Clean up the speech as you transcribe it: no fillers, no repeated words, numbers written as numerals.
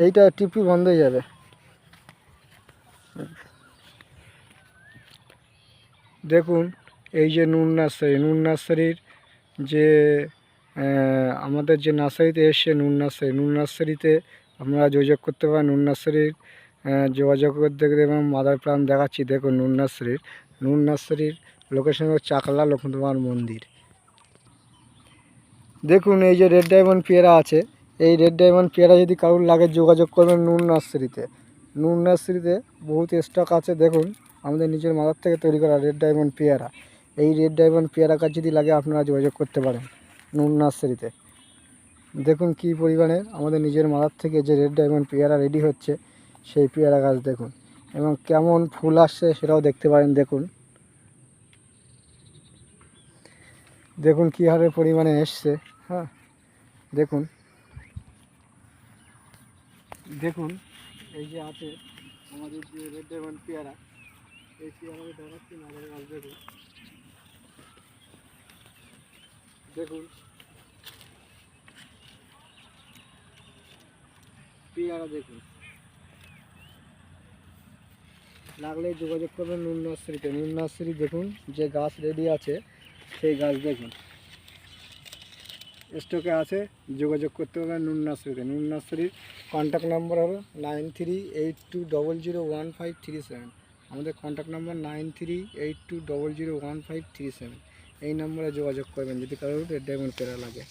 এইটা টিপি বন্ধ হয়ে যাবে। দেখুন এই যে নুন নার্সারির যে আমাদের যে নার্সারিতে এসছে নুন নার্সারিতে আপনারা যোগাযোগ করতে পারেন। নুন নার্সারির যোগাযোগ করতে গেলে এবং মাদার প্ল্যান দেখাচ্ছি। দেখুন নুন নার্সারির লোকেশন হচ্ছে চাকলা লক্ষ্মীনারায়ণ মন্দির। দেখুন এই যে রেড ডায়মন্ড পেয়ারা আছে, এই রেড ডায়মন্ড পেয়ারা যদি কারোর লাগে যোগাযোগ করবেন নুন নার্সারিতে বহুত স্টক আছে। দেখুন আমাদের নিজের মাদার থেকে তৈরি করা রেড ডায়মন্ড পেয়ারা। এই রেড ডায়মন্ড পেয়ারা গাছ যদি লাগে আপনারা যোগাযোগ করতে পারেন নুন নার্সারিতে। দেখুন কী পরিমাণে আমাদের নিজের মাদার থেকে যে রেড ডায়মন্ড পেয়ারা রেডি হচ্ছে সেই পেয়ারা গাছ দেখুন, এবং কেমন ফুল আসছে সেটাও দেখতে পারেন। দেখুন কী হারে পরিমাণে এসছে। হ্যাঁ দেখুন এই যে আছে আমাদের যে রেড ডায়মন্ড পেয়ারা, এই পেয়ারাকে দেখাচ্ছি মাদার গাছ। দেখুন পেয়ারা দেখুন, লাগলে যোগাযোগ করবেন নুন নার্সারিতে। নুন নার্সারি দেখুন যে গাছ রেডি আছে সেই গাছ দেখুন স্টকে আছে, যোগাযোগ করতে পারবেন নুন নার্সারিতে। নুন নার্সারির কন্ট্যাক্ট নাম্বার হলো 9382001537। আমাদের কন্ট্যাক্ট নাম্বার 9382001537। এই নম্বরে যোগাযোগ করবেন যদি কারোর রেড ডায়মন্ড পেয়ারা লাগে।